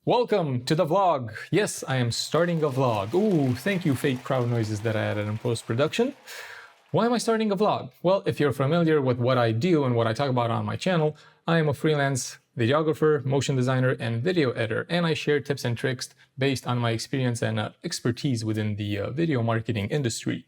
Welcome to the vlog. Yes, I am starting a vlog. Ooh, thank you, fake crowd noises that I added in post-production. Why am I starting a vlog? Well, if you're familiar with what I do and what I talk about on my channel, I am a freelance videographer, motion designer, and video editor, and I share tips and tricks based on my experience and expertise within the video marketing industry.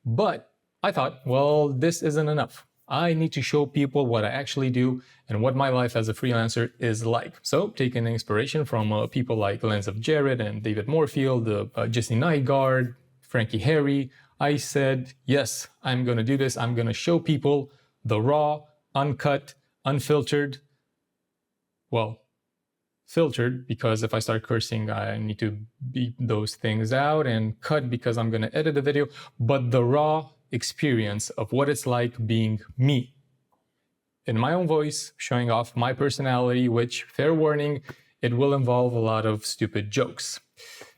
But I thought, well, this isn't enough. I need to show people what I actually do and what my life as a freelancer is like. So, taking inspiration from people like Lens of Jared and David Moorfield, Jesse Nygaard, Frankie Harry, I said, yes, I'm going to do this. I'm going to show people the raw, uncut, unfiltered, well, filtered, because if I start cursing, I need to beep those things out, and cut because I'm going to edit the video, but the raw experience of what it's like being me in my own voice, showing off my personality, which, fair warning, it will involve a lot of stupid jokes,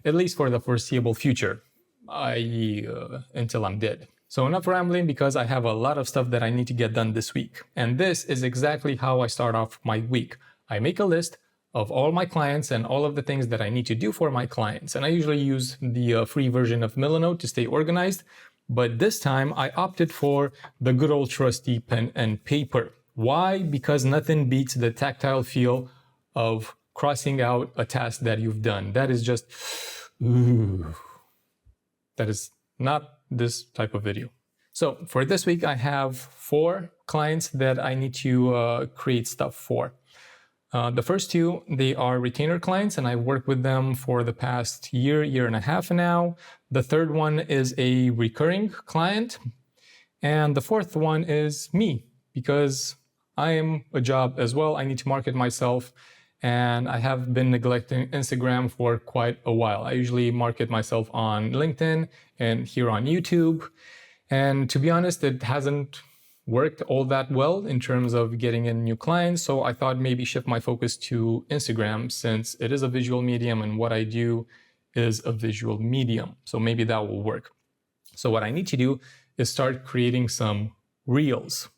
at least for the foreseeable future, i.e. Until I'm dead. So enough rambling, because I have a lot of stuff that I need to get done this week. And this is exactly how I start off my week. I make a list of all my clients and all of the things that I need to do for my clients. And I usually use the free version of Milanote to stay organized. But this time I opted for the good old trusty pen and paper. Why? Because nothing beats the tactile feel of crossing out a task that you've done. That is just, ooh. That is not this type of video. So for this week, I have 4 clients that I need to create stuff for. The first 2, they are retainer clients, and I worked with them for the past year and a half now. The third one is a recurring client. And the fourth one is me, because I am a job as well. I need to market myself, and I have been neglecting Instagram for quite a while. I usually market myself on LinkedIn and here on YouTube. And to be honest, it hasn't worked all that well in terms of getting in new clients. So I thought maybe shift my focus to Instagram, since it is a visual medium and what I do is a visual medium. So maybe that will work. So what I need to do is start creating some reels.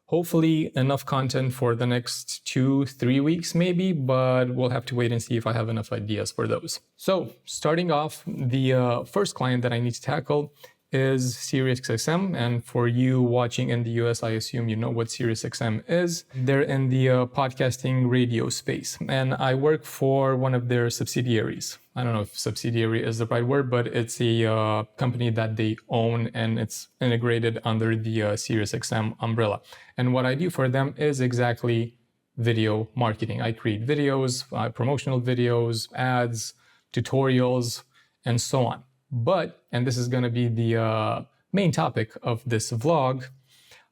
Hopefully enough content for the next 2-3 weeks maybe, but we'll have to wait and see if I have enough ideas for those. So starting off, the first client that I need to tackle is SiriusXM, and for you watching in the US, I assume you know what SiriusXM is. They're in the podcasting radio space, and I work for one of their subsidiaries. I don't know if subsidiary is the right word, but it's a company that they own, and it's integrated under the SiriusXM umbrella. And what I do for them is exactly video marketing. I create videos, promotional videos, ads, tutorials, and so on. But, and this is going to be the main topic of this vlog,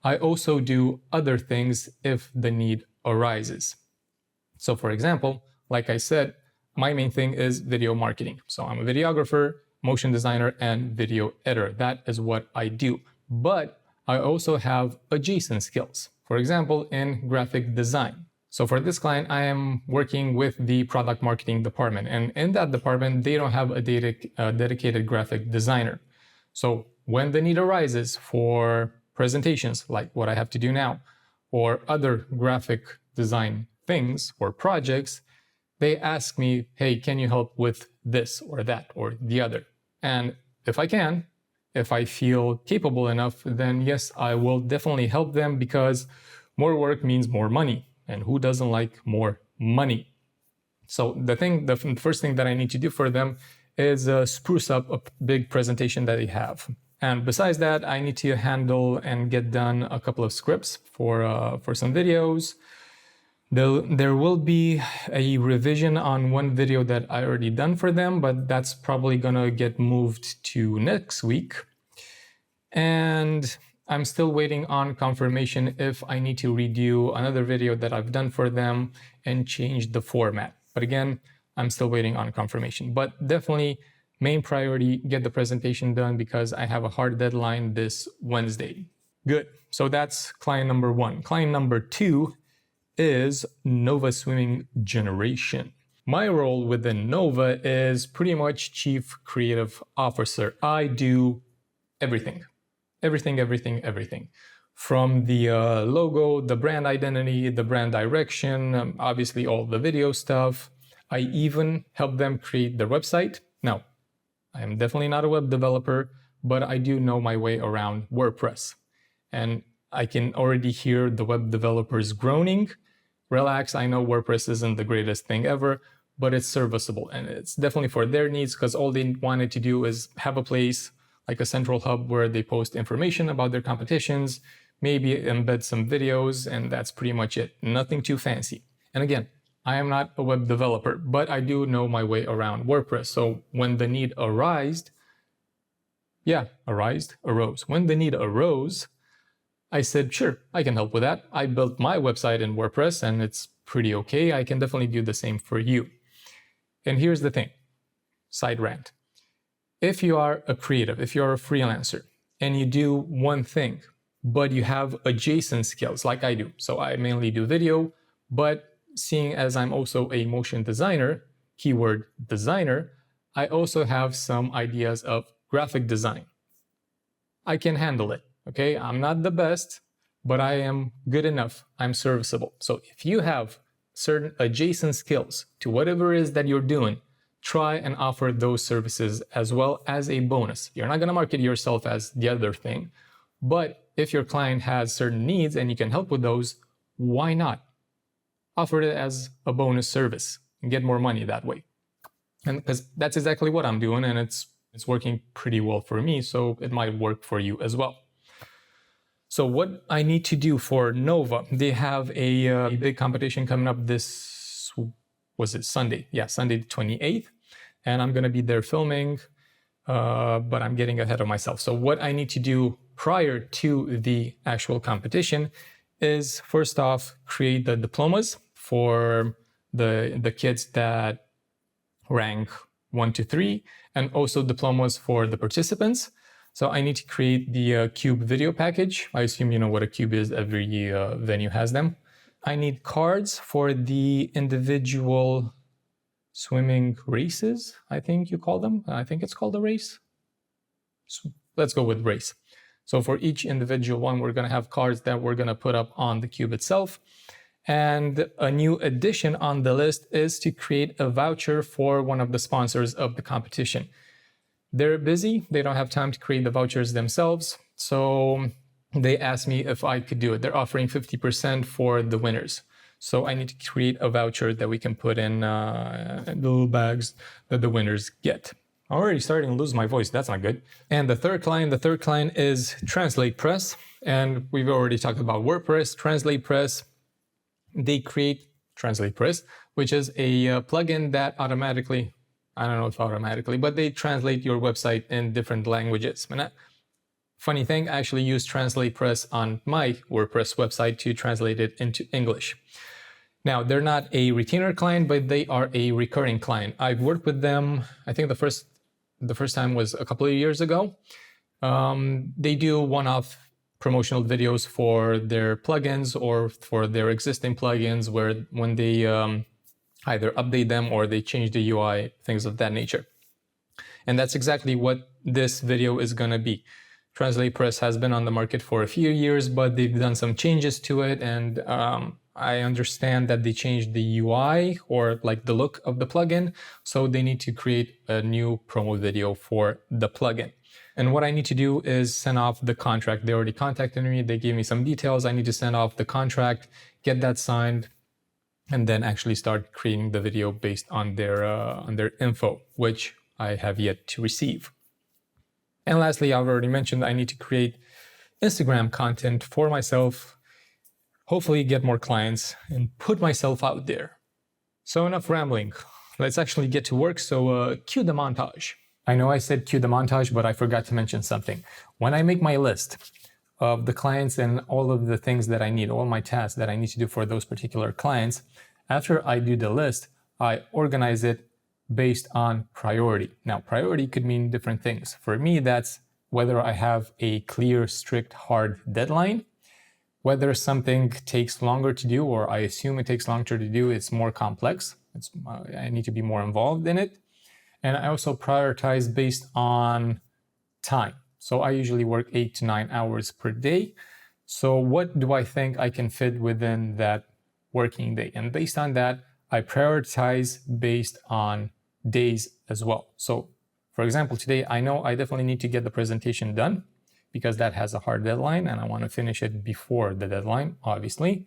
I also do other things if the need arises. So for example, like I said, my main thing is video marketing. So I'm a videographer, motion designer, and video editor. That is what I do. But I also have adjacent skills. For example, in graphic design. So for this client, I am working with the product marketing department, and in that department, they don't have a dedicated graphic designer. So when the need arises for presentations like what I have to do now, or other graphic design things or projects, they ask me, hey, can you help with this or that or the other? And if I can, if I feel capable enough, then yes, I will definitely help them, because more work means more money. And who doesn't like more money? So the first thing that I need to do for them is spruce up a big presentation that they have. And besides that, I need to handle and get done a couple of scripts for some videos. There will be a revision on one video that I already done for them, but that's probably gonna get moved to next week. And I'm still waiting on confirmation if I need to redo another video that I've done for them and change the format. But again, I'm still waiting on confirmation. But definitely, main priority, get the presentation done, because I have a hard deadline this Wednesday. Good. So that's client number 1. Client number 2 is Nova Swimming Generation. My role within Nova is pretty much Chief Creative Officer. I do everything. Everything. From the logo, the brand identity, the brand direction, obviously all the video stuff. I even help them create their website. Now, I am definitely not a web developer, but I do know my way around WordPress. And I can already hear the web developers groaning. Relax, I know WordPress isn't the greatest thing ever, but it's serviceable and it's definitely for their needs, because all they wanted to do is have a place like a central hub where they post information about their competitions, maybe embed some videos, and that's pretty much it. Nothing too fancy. And again, I am not a web developer, but I do know my way around WordPress. So when the need arose. When the need arose, I said, sure, I can help with that. I built my website in WordPress and it's pretty okay. I can definitely do the same for you. And here's the thing, side rant. If you are a creative, if you're a freelancer and you do one thing, but you have adjacent skills like I do. So I mainly do video, but seeing as I'm also a motion designer, keyword designer, I also have some ideas of graphic design. I can handle it, okay? I'm not the best, but I am good enough. I'm serviceable. So if you have certain adjacent skills to whatever it is that you're doing, try and offer those services as well as a bonus. You're not going to market yourself as the other thing, but if your client has certain needs and you can help with those, why not? Offer it as a bonus service and get more money that way. And because that's exactly what I'm doing, and it's working pretty well for me, so it might work for you as well. So what I need to do for Nova, they have a big competition coming up Sunday? Yeah, Sunday the 28th. And I'm going to be there filming, but I'm getting ahead of myself. So what I need to do prior to the actual competition is, first off, create the diplomas for the kids that rank 1 to 3, and also diplomas for the participants. So I need to create the cube video package. I assume you know what a cube is. Every venue has them. I need cards for the individual swimming races, I think you call them. I think it's called a race. So let's go with race. So for each individual one, we're going to have cards that we're going to put up on the cube itself. And a new addition on the list is to create a voucher for one of the sponsors of the competition. They're busy. They don't have time to create the vouchers themselves. So they asked me if I could do it. They're offering 50% for the winners. So I need to create a voucher that we can put in the little bags that the winners get. I'm already starting to lose my voice. That's not good. And the third client is Translate Press. And we've already talked about WordPress. Translate Press, they create Translate Press, which is a plugin that automatically, I don't know if automatically, but they translate your website in different languages. Funny thing, I actually use Translate Press on my WordPress website to translate it into English. Now, they're not a retainer client, but they are a recurring client. I've worked with them, I think the first time was a couple of years ago. They do one-off promotional videos for their plugins or for their existing plugins, where when they either update them or they change the UI, things of that nature. And that's exactly what this video is going to be. Translate Press has been on the market for a few years, but they've done some changes to it, and I understand that they changed the UI or like the look of the plugin, so they need to create a new promo video for the plugin. And what I need to do is send off the contract. They already contacted me, they gave me some details. I need to send off the contract, get that signed, and then actually start creating the video based on their info, which I have yet to receive. And lastly, I've already mentioned I need to create Instagram content for myself, hopefully get more clients and put myself out there. So enough rambling. Let's actually get to work. So cue the montage. I know I said cue the montage, but I forgot to mention something. When I make my list of the clients and all of the things that I need, all my tasks that I need to do for those particular clients, after I do the list, I organize it based on priority. Now, priority could mean different things. For me, that's whether I have a clear, strict, hard deadline, whether something takes longer to do, or I assume it takes longer to do, it's more complex. I need to be more involved in it. And I also prioritize based on time. So I usually work 8 to 9 hours per day. So what do I think I can fit within that working day? And based on that, I prioritize based on days as well. So for example, today I know I definitely need to get the presentation done because that has a hard deadline and I want to finish it before the deadline, obviously.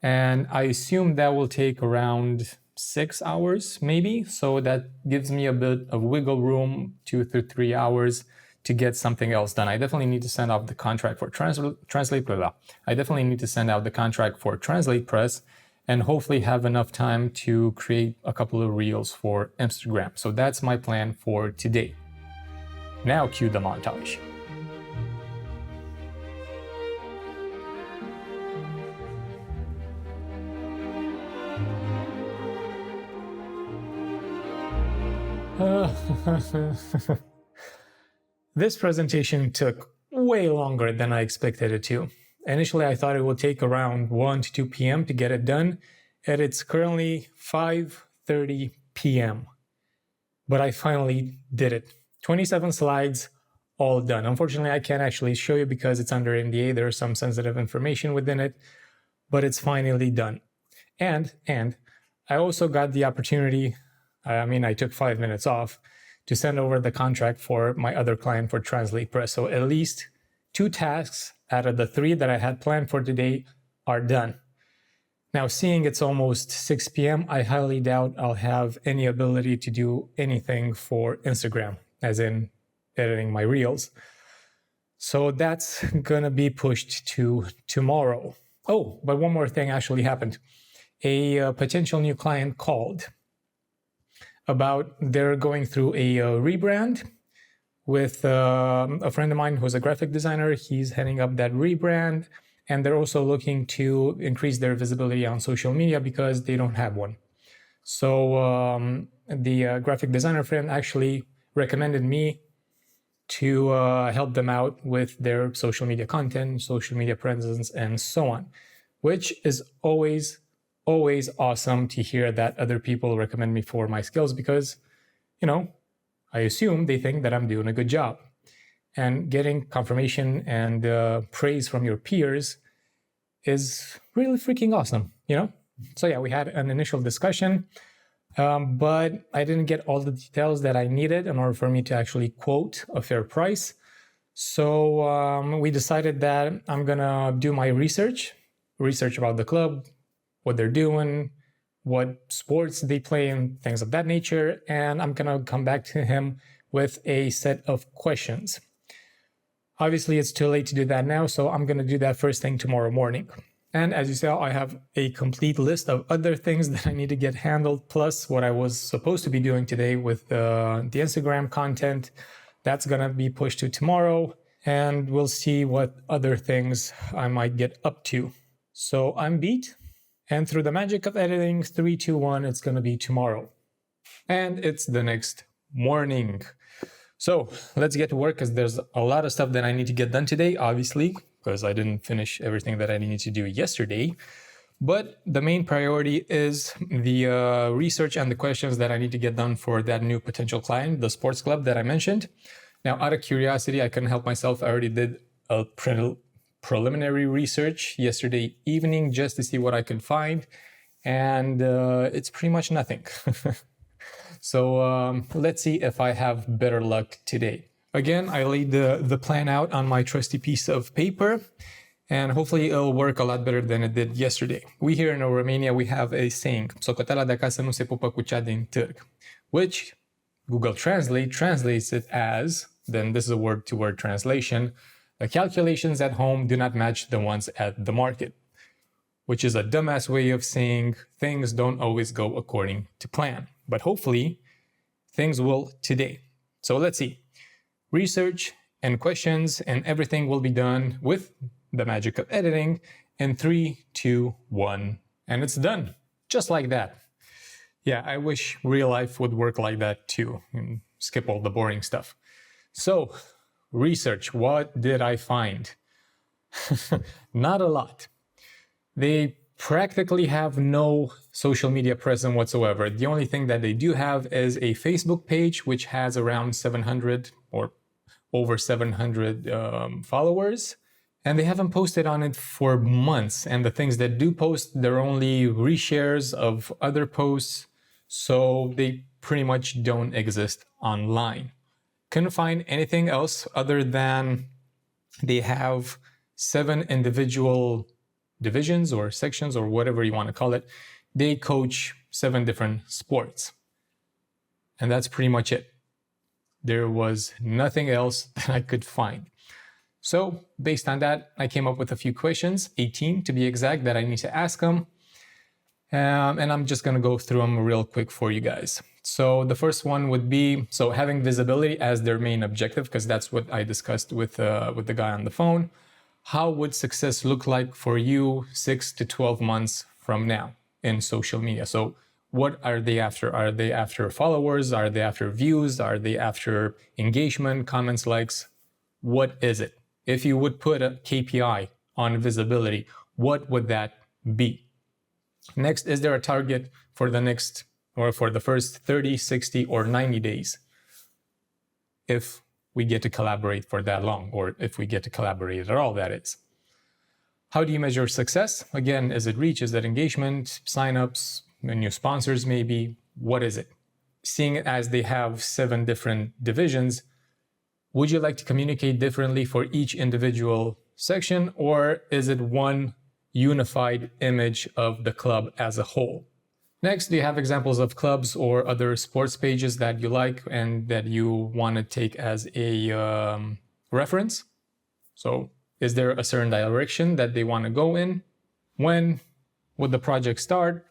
And I assume that will take around 6 hours maybe. So that gives me a bit of wiggle room, 2 to 3 hours to get something else done. I definitely need to send out the contract for Translate. I definitely need to send out the contract for Translate Press and hopefully have enough time to create a couple of reels for Instagram. So that's my plan for today. Now cue the montage. This presentation took way longer than I expected it to. Initially, I thought it would take around 1 to 2 p.m. to get it done, and it's currently 5:30 p.m. But I finally did it. 27 slides, all done. Unfortunately, I can't actually show you because it's under NDA. There's some sensitive information within it, but it's finally done. And I also got the opportunity, I took 5 minutes off to send over the contract for my other client for Translate Press. So at least 2 tasks out of the 3 that I had planned for today are done. Now, seeing it's almost 6 p.m., I highly doubt I'll have any ability to do anything for Instagram, as in editing my reels. So that's gonna be pushed to tomorrow. Oh, but one more thing actually happened. A potential new client called about they're going through a rebrand with a friend of mine who's a graphic designer. He's heading up that rebrand, and they're also looking to increase their visibility on social media because they don't have one. So the graphic designer friend actually recommended me to help them out with their social media content, social media presence, and so on, which is always awesome to hear that other people recommend me for my skills because, I assume they think that I'm doing a good job. And getting confirmation and praise from your peers is really freaking awesome, So yeah, we had an initial discussion, but I didn't get all the details that I needed in order for me to actually quote a fair price. So we decided that I'm gonna do my research about the club, what they're doing, what sports they play, and things of that nature. And I'm gonna come back to him with a set of questions. Obviously, it's too late to do that now, so I'm gonna do that first thing tomorrow morning. And as you saw, I have a complete list of other things that I need to get handled, plus what I was supposed to be doing today with the Instagram content. That's gonna be pushed to tomorrow, and we'll see what other things I might get up to. So I'm beat. And through the magic of editing, 3, 2, 1, it's going to be tomorrow. And it's the next morning. So let's get to work because there's a lot of stuff that I need to get done today, obviously, because I didn't finish everything that I needed to do yesterday. But the main priority is the research and the questions that I need to get done for that new potential client, the sports club that I mentioned. Now, out of curiosity, I couldn't help myself. I already did a preliminary research yesterday evening just to see what I could find, and it's pretty much nothing. So let's see if I have better luck today. Again, I laid the plan out on my trusty piece of paper, and hopefully it'll work a lot better than it did yesterday. We here in Romania, we have a saying, socoteala de acasă nu se pupă cu cea din târg, which Google Translate translates it as, then this is a word-to-word translation, the calculations at home do not match the ones at the market, which is a dumbass way of saying things don't always go according to plan. But hopefully, things will today. So let's see. Research and questions and everything will be done with the magic of editing in 3, 2, 1, and it's done. Just like that. Yeah, I wish real life would work like that too, and skip all the boring stuff. So, research, what did I find? Not a lot. They practically have no social media presence whatsoever. The only thing that they do have is a Facebook page, which has around 700 or over 700 followers, and they haven't posted on it for months. And the things that do post, they're only reshares of other posts, so they pretty much don't exist online. Couldn't find anything else other than they have 7 individual divisions or sections or whatever you want to call it. They coach 7 different sports. And that's pretty much it. There was nothing else that I could find. So based on that, I came up with a few questions, 18 to be exact, that I need to ask them. And I'm just going to go through them real quick for you guys. So the first one would be, so having visibility as their main objective, because that's what I discussed with the guy on the phone. How would success look like for you 6 to 12 months from now in social media? So what are they after? Are they after followers? Are they after views? Are they after engagement, comments, likes? What is it? If you would put a KPI on visibility, what would that be? Next, is there a target for the next or for the first 30, 60, or 90 days? If we get to collaborate for that long, or if we get to collaborate at all, that is. How do you measure success? Again, is it reach? Is it engagement? Signups? New sponsors maybe? What is it? Seeing it as they have 7 different divisions, would you like to communicate differently for each individual section, or is it one unified image of the club as a whole? Next, do you have examples of clubs or other sports pages that you like and that you want to take as a reference? So is there a certain direction that they want to go in? When would the project start?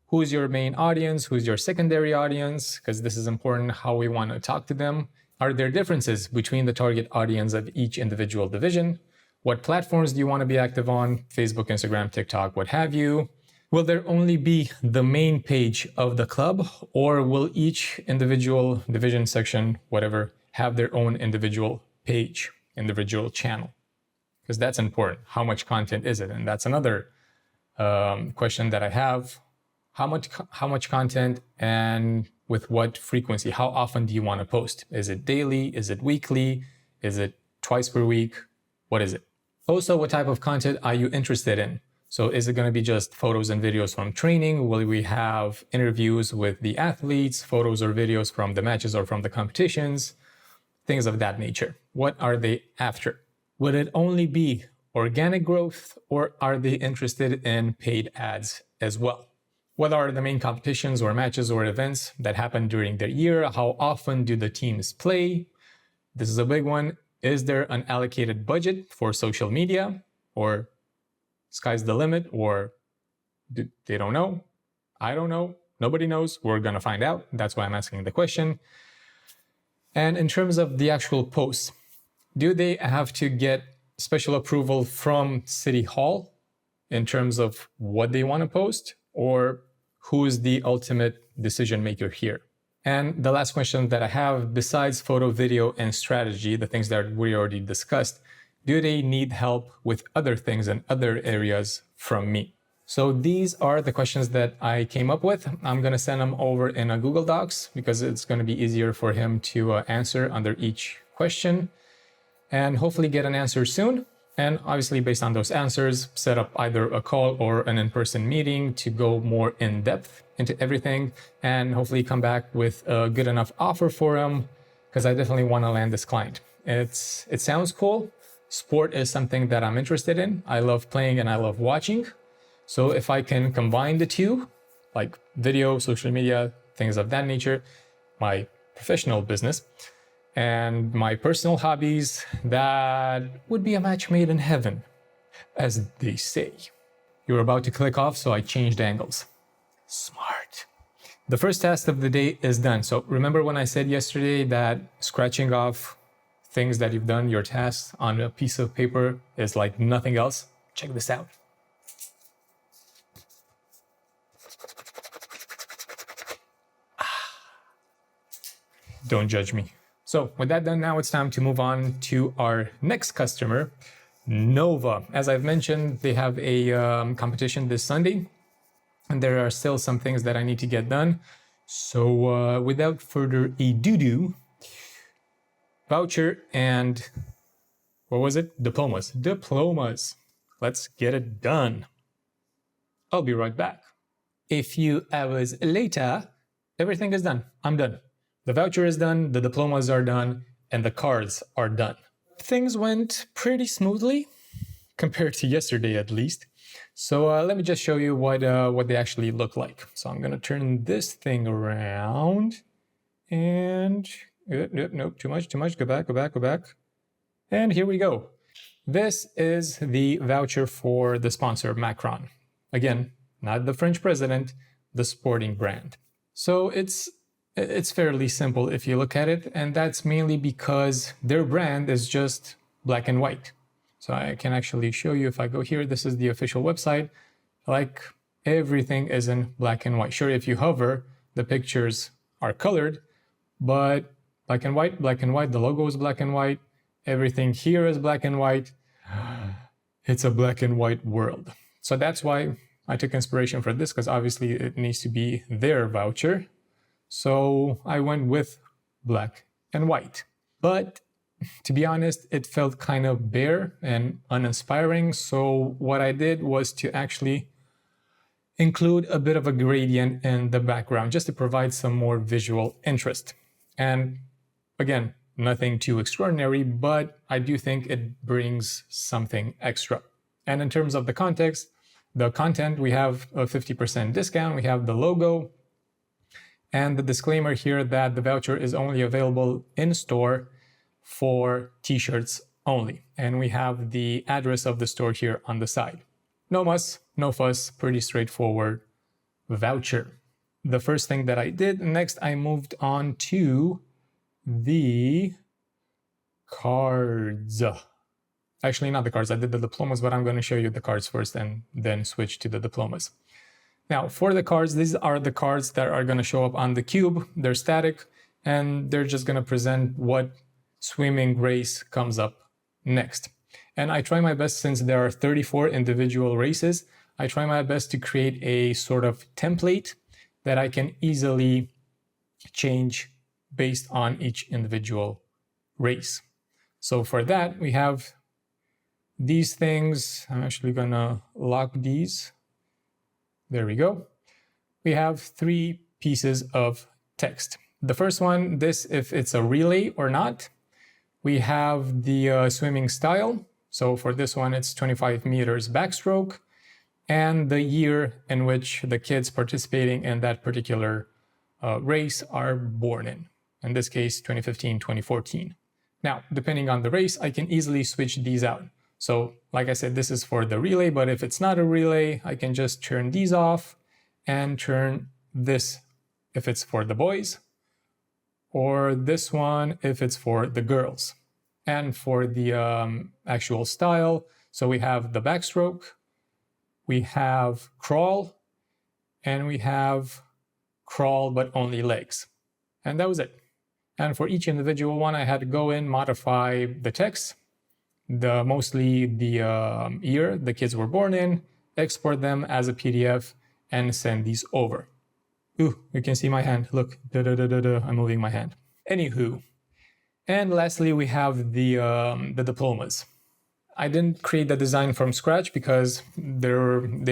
Who's your main audience? Who's your secondary audience? Because this is important, how we want to talk to them. Are there differences between the target audience of each individual division? What platforms do you want to be active on? Facebook, Instagram, TikTok, what have you? Will there only be the main page of the club, or will each individual division, section, whatever, have their own individual page, individual channel? Because that's important. How much content is it? And that's another question that I have. How much content and with what frequency? How often do you want to post? Is it daily? Is it weekly? Is it twice per week? What is it? Also, what type of content are you interested in? So is it going to be just photos and videos from training? Will we have interviews with the athletes, photos or videos from the matches or from the competitions? Things of that nature. What are they after? Would it only be organic growth, or are they interested in paid ads as well? What are the main competitions or matches or events that happen during the year? How often do the teams play? This is a big one. Is there an allocated budget for social media, or sky's the limit, or they don't know? I don't know. Nobody knows. We're going to find out. That's why I'm asking the question. And in terms of the actual posts, do they have to get special approval from City Hall in terms of what they want to post, or who is the ultimate decision maker here? And the last question that I have, besides photo, video, and strategy, the things that we already discussed, do they need help with other things and other areas from me? So these are the questions that I came up with. I'm going to send them over in a Google Docs because it's going to be easier for him to answer under each question, and hopefully get an answer soon. And obviously, based on those answers, set up either a call or an in-person meeting to go more in depth into everything, and hopefully come back with a good enough offer for him, because I definitely want to land this client. It sounds cool. Sport is something that I'm interested in. I love playing and I love watching. So if I can combine the two, like video, social media, things of that nature, my professional business, and my personal hobbies, that would be a match made in heaven, as they say. You're about to click off, so I changed angles. Smart. The first task of the day is done. So remember when I said yesterday that scratching off things that you've done, your tasks, on a piece of paper is like nothing else? Check this out. Don't judge me. So with that done, now it's time to move on to our next customer, Nova. As I've mentioned, they have a competition this Sunday, and there are still some things that I need to get done. So without further ado, voucher and What was it? Diplomas. Diplomas. Let's get it done. I'll be right back. A few hours later, everything is done. I'm done. The voucher is done, the diplomas are done, and the cards are done. Things went pretty smoothly, compared to yesterday at least. So let me just show you what they actually look like. So I'm gonna turn this thing around, and nope, too much, go back. And here we go. This is the voucher for the sponsor, Macron. Again, not the French president, the sporting brand. So it's fairly simple if you look at it, and that's mainly because their brand is just black and white. So I can actually show you if I go here. This is the official website. Like, everything is in black and white. Sure, if you hover, the pictures are colored, but black and white, the logo is black and white, everything here is black and white. It's a black and white world. So that's why I took inspiration for this, because obviously it needs to be their voucher. So I went with black and white. But to be honest, it felt kind of bare and uninspiring. So what I did was to actually include a bit of a gradient in the background just to provide some more visual interest. And again, nothing too extraordinary, but I do think it brings something extra. And in terms of the context, the content, we have a 50% discount, we have the logo, and the disclaimer here that the voucher is only available in store for t-shirts only. And we have the address of the store here on the side. No muss, no fuss, pretty straightforward voucher. The first thing that I did, next I moved on to the cards. Actually, not the cards, I did the diplomas, but I'm going to show you the cards first and then switch to the diplomas. Now, for the cards, these are the cards that are going to show up on the cube. They're static, and they're just going to present what swimming race comes up next. And I try my best, since there are 34 individual races, I try my best to create a sort of template that I can easily change based on each individual race. So for that, we have these things. I'm actually going to lock these. There we go. We have 3 pieces of text. The first one, this if it's a relay or not. We have the swimming style. So for this one, it's 25 meters backstroke, and the year in which the kids participating in that particular race are born in. In this case, 2015, 2014. Now, depending on the race, I can easily switch these out. So, like I said, this is for the relay, but if it's not a relay, I can just turn these off and turn this if it's for the boys, or this one if it's for the girls. And for the actual style, so we have the backstroke, we have crawl, and we have crawl but only legs. And that was it. And for each individual one, I had to go in, modify the text, mostly the year the kids were born in, export them as a PDF, and send these over. Ooh, you can see my hand. Look, I'm moving my hand. Anywho, and lastly, we have the diplomas. I didn't create the design from scratch because they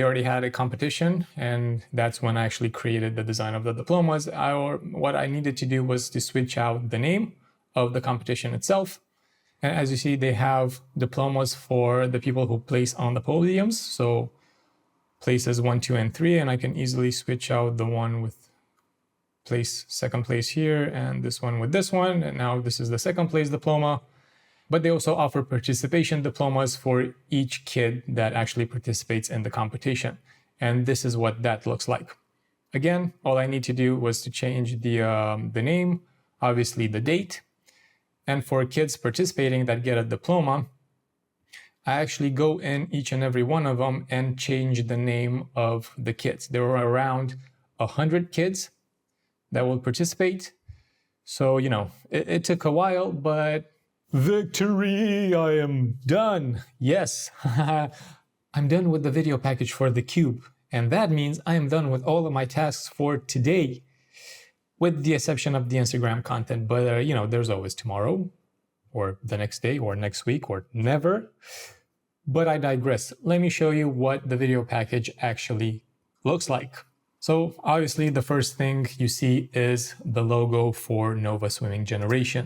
already had a competition, and that's when I actually created the design of the diplomas. What I needed to do was to switch out the name of the competition itself. And as you see, they have diplomas for the people who place on the podiums. So places 1, 2, and 3, and I can easily switch out the one with second place here, and this one with this one, and now this is the second place diploma. But they also offer participation diplomas for each kid that actually participates in the competition. And this is what that looks like. Again, all I need to do was to change the name, obviously the date. And for kids participating that get a diploma, I actually go in each and every one of them and change the name of the kids. There were around 100 kids that will participate. So, it took a while, but victory, I am done. Yes, I'm done with the video package for the cube. And that means I am done with all of my tasks for today, with the exception of the Instagram content. But, there's always tomorrow. or the next day or next week or never. But I digress. Let me show you what the video package actually looks like. So obviously the first thing you see is the logo for Nova Swimming Generation.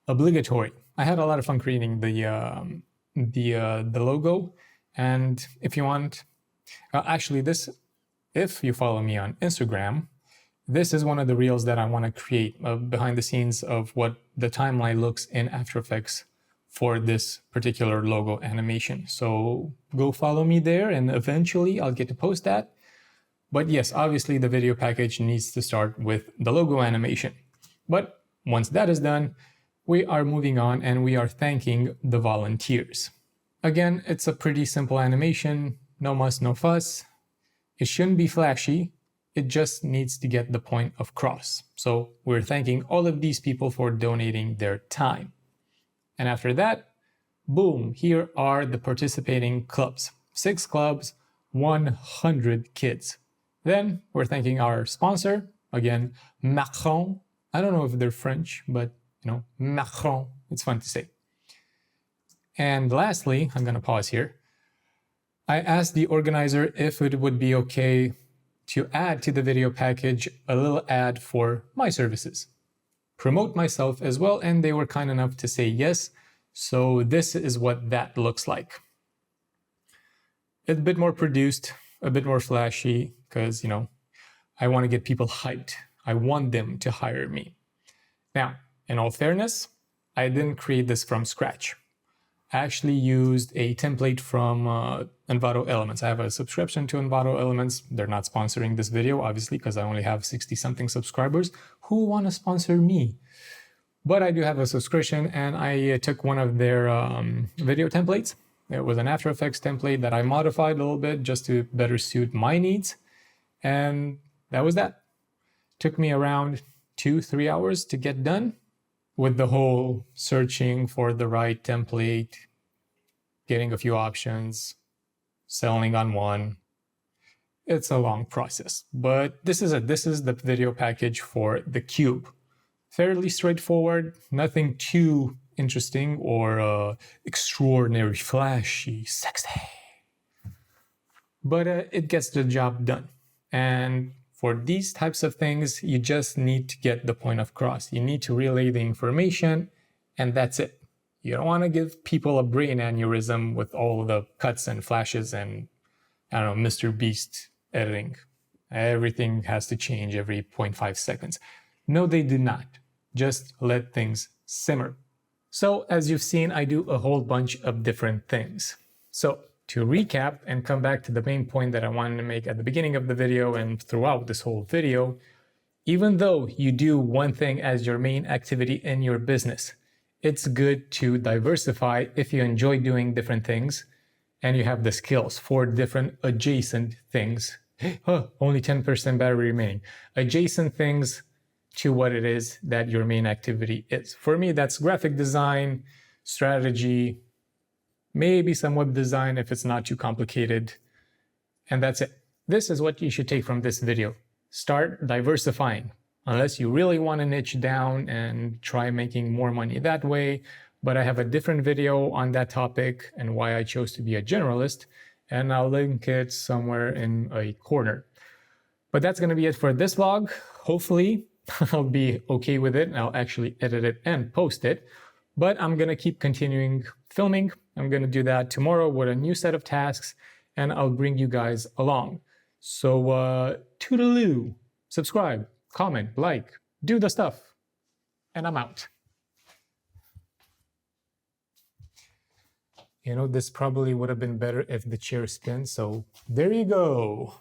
Obligatory. I had a lot of fun creating the logo, and if you want, actually this, if you follow me on Instagram, this is one of the reels that I want to create behind the scenes of what the timeline looks in After Effects for this particular logo animation. So go follow me there, and eventually I'll get to post that. But yes, obviously the video package needs to start with the logo animation. But once that is done, we are moving on and we are thanking the volunteers. Again, it's a pretty simple animation, no muss, no fuss. It shouldn't be flashy, it just needs to get the point across. So we're thanking all of these people for donating their time. And after that, boom, here are the participating clubs. 6 clubs, 100 kids. Then we're thanking our sponsor, again, Macron. I don't know if they're French, but you know, Macron, it's fun to say. And lastly, I'm gonna pause here. I asked the organizer if it would be okay to add to the video package a little ad for my services. Promote myself as well, and they were kind enough to say yes. So this is what that looks like. It's a bit more produced, a bit more flashy, because, you know, I want to get people hyped. I want them to hire me. Now, in all fairness, I didn't create this from scratch. I actually used a template from Envato Elements. I have a subscription to Envato Elements. They're not sponsoring this video, obviously, because I only have 60-something subscribers. Who want to sponsor me? But I do have a subscription, and I took one of their video templates. It was an After Effects template that I modified a little bit just to better suit my needs. And that was that. Took me around 2-3 hours to get done with the whole searching for the right template, getting a few options, settling on one. It's a long process, but this is the video package for the cube. Fairly straightforward, nothing too interesting or extraordinary, flashy, sexy. But it gets the job done. And for these types of things, you just need to get the point across. You need to relay the information, and that's it. You don't want to give people a brain aneurysm with all the cuts and flashes and, I don't know, Mr. Beast editing. Everything has to change every 0.5 seconds. No, they do not. Just let things simmer. So, as you've seen, I do a whole bunch of different things. So, to recap and come back to the main point that I wanted to make at the beginning of the video and throughout this whole video, even though you do one thing as your main activity in your business, it's good to diversify if you enjoy doing different things and you have the skills for different adjacent things. Only 10% battery remaining. Adjacent things to what it is that your main activity is. For me, that's graphic design, strategy, maybe some web design if it's not too complicated, and that's it. This is what you should take from this video. Start diversifying, unless you really want to niche down and try making more money that way. But I have a different video on that topic and why I chose to be a generalist, and I'll link it somewhere in a corner. But that's going to be it for this vlog. Hopefully, I'll be okay with it and I'll actually edit it and post it. But I'm going to keep continuing filming. I'm going to do that tomorrow with a new set of tasks, and I'll bring you guys along. So toodaloo, subscribe, comment, like, do the stuff, and I'm out. You know, this probably would have been better if the chair spins, so there you go.